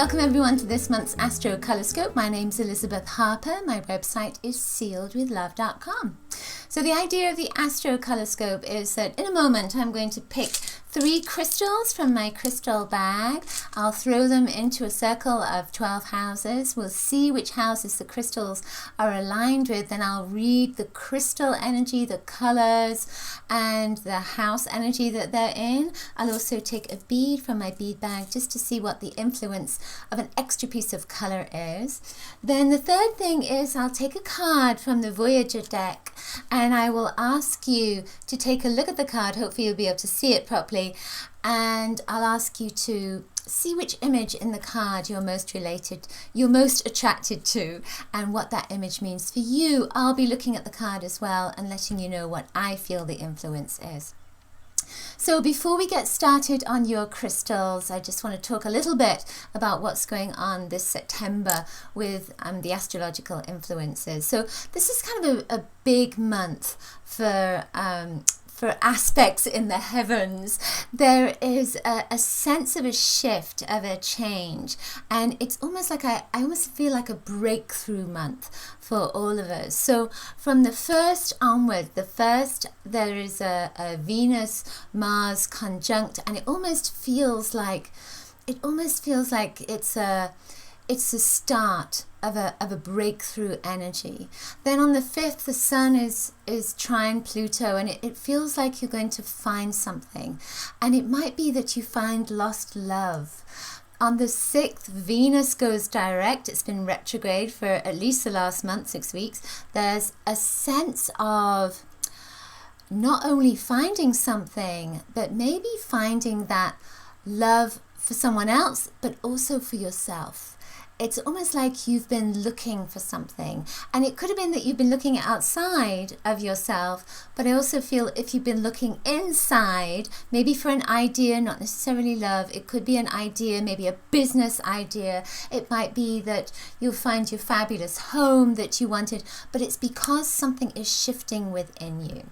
Welcome everyone to this month's Astrocoloscope. My name's Elizabeth Harper. My website is sealedwithlove.com. So the idea of the Astrocoloscope is that in a moment I'm going to pick 3 crystals from my crystal bag. I'll throw them into a circle of 12 houses. We'll see which houses the crystals are aligned with. Then I'll read the crystal energy, the colors, and the house energy that they're in. I'll also take a bead from my bead bag just to see what the influence of an extra piece of color is. Then the third thing is I'll take a card from the Voyager deck and I will ask you to take a look at the card. Hopefully you'll be able to see it properly. And I'll ask you to see which image in the card you're most attracted to, and what that image means for you. I'll be looking at the card as well and letting you know what I feel the influence is. So before we get started on your crystals, I just want to talk a little bit about what's going on this September with the astrological influences. So this is kind of a big month for aspects in the heavens. There is a sense of a shift, of a change, and it's almost like I almost feel like a breakthrough month for all of us. So from the 1st onward, there is a Venus-Mars conjunct, and it almost feels like it's a start of a breakthrough energy. Then on the 5th, the Sun is trine Pluto, and it feels like you're going to find something. And it might be that you find lost love. On the 6th, Venus goes direct. It's been retrograde for at least the last month, 6 weeks. There's a sense of not only finding something, but maybe finding that love for someone else, but also for yourself. It's almost like you've been looking for something, and it could have been that you've been looking outside of yourself, but I also feel if you've been looking inside, maybe for an idea, not necessarily love, it could be an idea, maybe a business idea. It might be that you'll find your fabulous home that you wanted, but it's because something is shifting within you.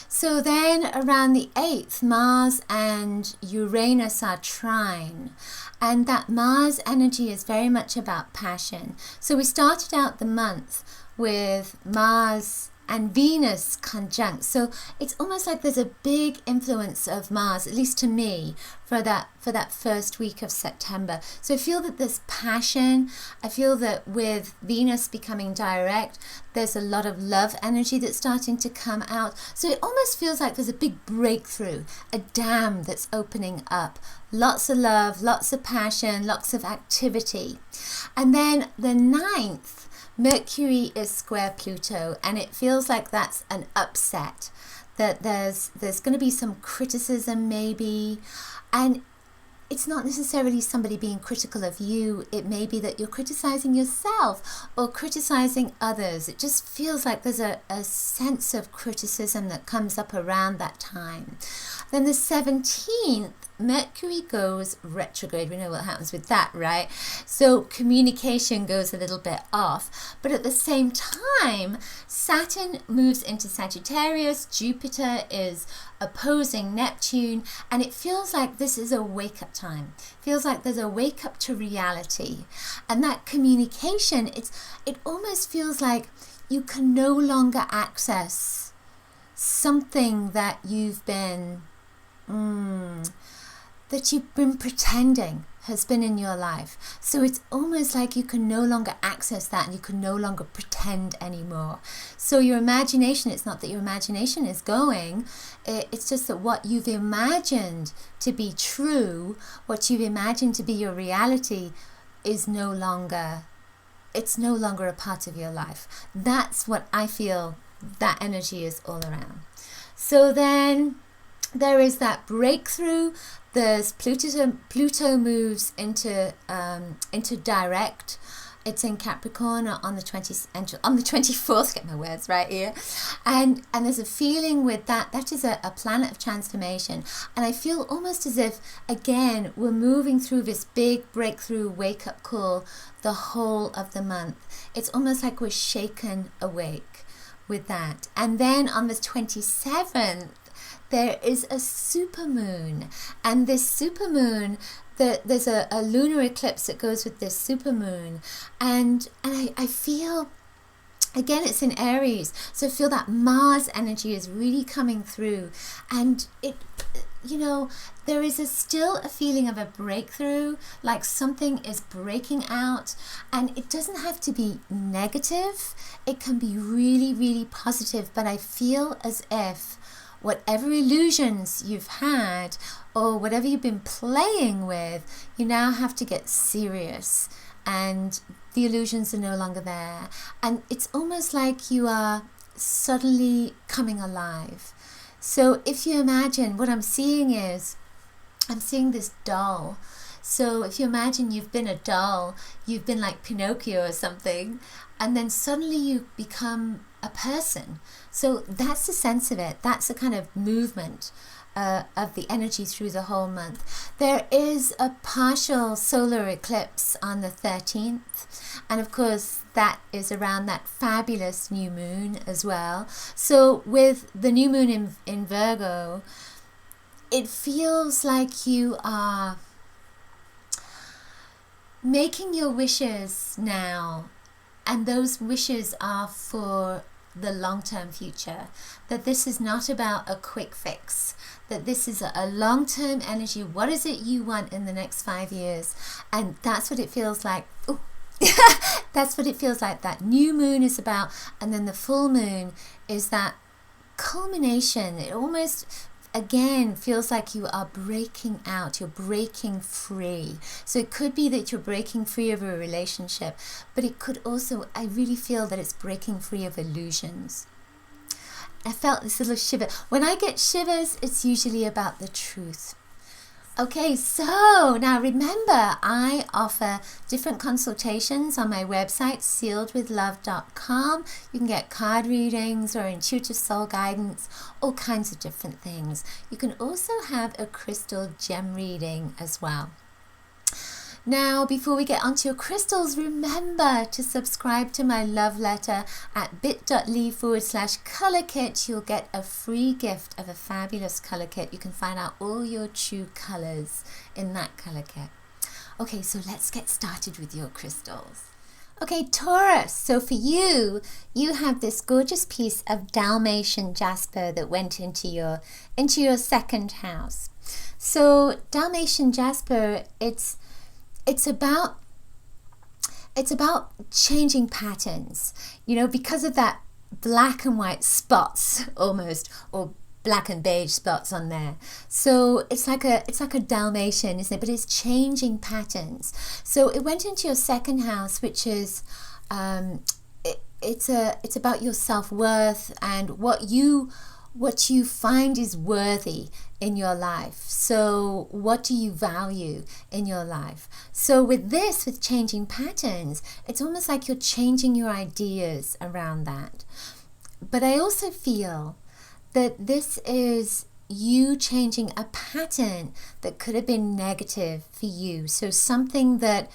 So then around the 8th, Mars and Uranus are trine, and that Mars energy is very much about passion. So we started out the month with Mars and Venus conjunct. So it's almost like there's a big influence of Mars, at least to me, for that first week of September. So I feel that there's passion. I feel that with Venus becoming direct, there's a lot of love energy that's starting to come out. So it almost feels like there's a big breakthrough, a dam that's opening up. Lots of love, lots of passion, lots of activity. And then the 9th, Mercury is square Pluto, and it feels like that's an upset, that there's going to be some criticism maybe, and it's not necessarily somebody being critical of you. It may be that you're criticizing yourself or criticizing others. It just feels like there's a sense of criticism that comes up around that time. Then the 17th, Mercury goes retrograde. We know what happens with that, right? So communication goes a little bit off. But at the same time, Saturn moves into Sagittarius. Jupiter is opposing Neptune. And it feels like this is a wake-up time. It feels like there's a wake-up to reality. And that communication, it almost feels like you can no longer access something that you've been pretending has been in your life. So it's almost like you can no longer access that, and you can no longer pretend anymore. So your imagination, it's not that your imagination is going, it's just that what you've imagined to be true, what you've imagined to be your reality is no longer a part of your life. That's what I feel that energy is all around. So then there is that breakthrough. There's Pluto moves into direct. It's in Capricorn on the 24th. Get my words right here, and there's a feeling with that. That is a planet of transformation, and I feel almost as if again we're moving through this big breakthrough wake up call the whole of the month. It's almost like we're shaken awake with that, and then on the 27th. there is a supermoon, and this supermoon, there's a lunar eclipse that goes with this supermoon, and I feel, again, it's in Aries, so I feel that Mars energy is really coming through, and it, you know, there is still a feeling of a breakthrough, like something is breaking out, and it doesn't have to be negative, it can be really, really positive, but I feel as if whatever illusions you've had or whatever you've been playing with, you now have to get serious, and the illusions are no longer there, and it's almost like you are suddenly coming alive. So if you imagine, what I'm seeing is, I'm seeing this doll. So if you imagine you've been a doll, you've been like Pinocchio or something, and then suddenly you become a person. So that's the sense of it. That's the kind of movement of the energy through the whole month. There is a partial solar eclipse on the 13th, and of course that is around that fabulous new moon as well. So with the new moon in Virgo, it feels like you are making your wishes now, and those wishes are for the long-term future, that this is not about a quick fix, that this is a long-term energy. What is it you want in the next 5 years? And that's what it feels like. Ooh. That's what it feels like that new moon is about, and then the full moon is that culmination. It almost, again, feels like you are breaking out, you're breaking free. So it could be that you're breaking free of a relationship, but it could also, I really feel that it's breaking free of illusions. I felt this little shiver. When I get shivers, it's usually about the truth. Okay, so now remember, I offer different consultations on my website, sealedwithlove.com. You can get card readings or intuitive soul guidance, all kinds of different things. You can also have a crystal gem reading as well. Now, before we get onto your crystals, remember to subscribe to my love letter at bit.ly/color kit. You'll get a free gift of a fabulous color kit. You can find out all your true colors in that color kit. Okay, so let's get started with your crystals. Okay, Taurus, so for you, you have this gorgeous piece of Dalmatian jasper that went into your second house. So Dalmatian jasper, it's about changing patterns, you know, because of that black and white spots almost, or black and beige spots on there. So it's like a Dalmatian, isn't it? But it's changing patterns. So it went into your second house, which is it's about your self-worth and what you find is worthy in your life. So what do you value in your life? So with changing patterns, it's almost like you're changing your ideas around that. But I also feel that this is you changing a pattern that could have been negative for you. So something that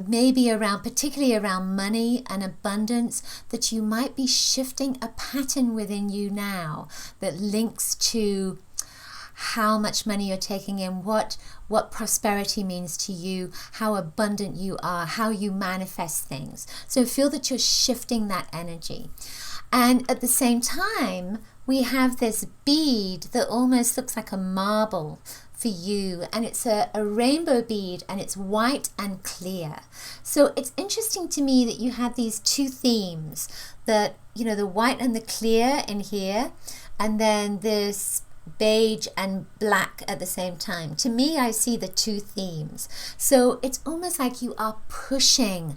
maybe particularly around money and abundance, that you might be shifting a pattern within you now that links to how much money you're taking in, what prosperity means to you, how abundant you are, how you manifest things. So feel that you're shifting that energy. And at the same time, we have this bead that almost looks like a marble for you, and it's a rainbow bead, and it's white and clear. So it's interesting to me that you have these two themes, that, you know, the white and the clear in here, and then this beige and black at the same time. To me, I see the two themes. So it's almost like you are pushing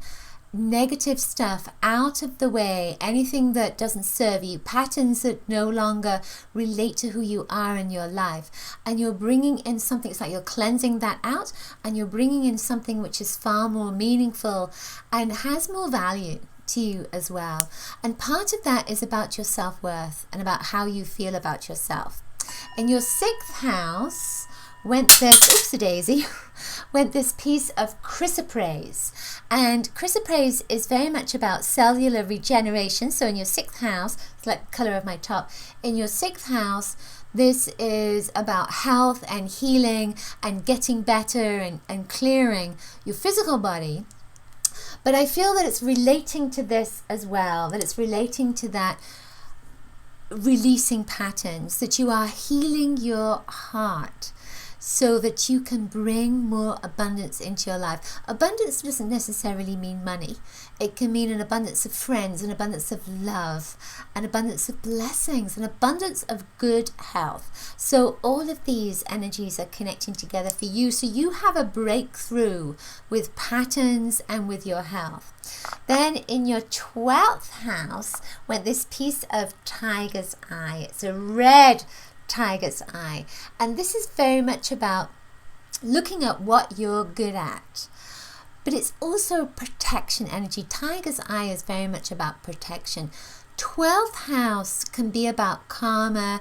negative stuff out of the way, anything that doesn't serve you, patterns that no longer relate to who you are in your life, and you're bringing in something. It's like you're cleansing that out, and you're bringing in something which is far more meaningful and has more value to you as well. And part of that is about your self-worth and about how you feel about yourself. In your sixth house went this piece of chrysoprase, and chrysoprase is very much about cellular regeneration. So in your sixth house, it's like the color of my top, in your sixth house, This is about health and healing and getting better and clearing your physical body. But I feel that it's relating to this as well, that it's relating to that releasing patterns, that you are healing your heart so that you can bring more abundance into your life. Abundance doesn't necessarily mean money. It can mean an abundance of friends, an abundance of love, an abundance of blessings, an abundance of good health. So all of these energies are connecting together for you. So you have a breakthrough with patterns and with your health. Then in your 12th house went this piece of tiger's eye. It's a red tiger's eye, and this is very much about looking at what you're good at, but it's also protection energy. Tiger's eye is very much about protection. 12th house can be about karma.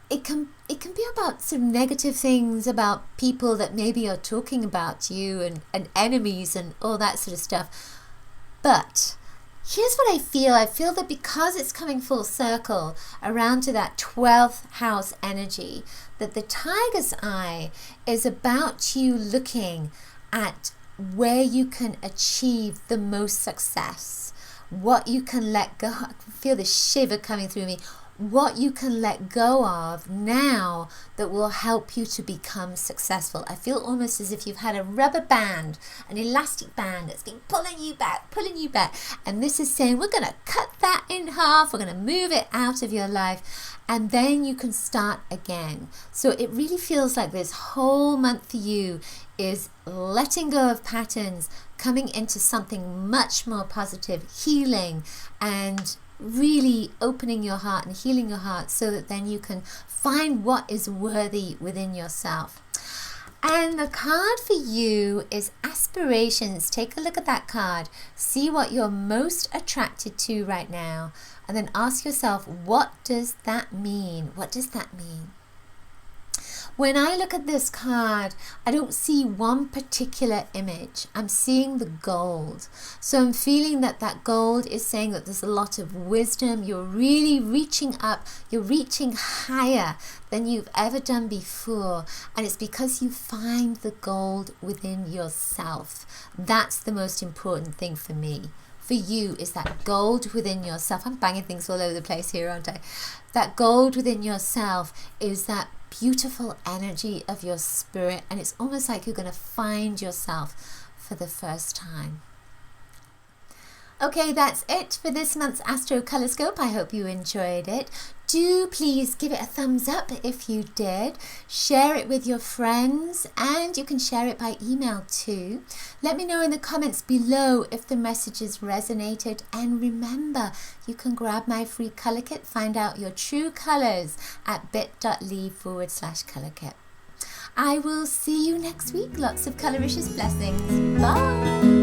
It can be about some negative things, about people that maybe are talking about you and enemies and all that sort of stuff. But here's what I feel. I feel that because it's coming full circle around to that 12th house energy, that the tiger's eye is about you looking at where you can achieve the most success, what you can let go. I can feel the shiver coming through me. What you can let go of now that will help you to become successful. I feel almost as if you've had a rubber band, an elastic band that's been pulling you back. And this is saying, we're going to cut that in half. We're going to move it out of your life. And then you can start again. So it really feels like this whole month for you is letting go of patterns, coming into something much more positive, healing, and really opening your heart and healing your heart so that then you can find what is worthy within yourself. And the card for you is aspirations. Take a look at that card. See what you're most attracted to right now. And then ask yourself, what does that mean? What does that mean? When I look at this card, I don't see one particular image. I'm seeing the gold. So I'm feeling that that gold is saying that there's a lot of wisdom. You're really reaching up. You're reaching higher than you've ever done before. And it's because you find the gold within yourself. That's the most important thing for me. For you is that gold within yourself. I'm banging things all over the place here, aren't I? That gold within yourself is that beautiful energy of your spirit, and it's almost like you're going to find yourself for the first time. Okay, that's it for this month's Astrocoloscope. I hope you enjoyed it. Do please give it a thumbs up if you did. Share it with your friends, and you can share it by email too. Let me know in the comments below if the messages resonated. And remember, you can grab my free color kit, find out your true colors at bit.ly/color kit. I will see you next week. Lots of coloricious blessings. Bye.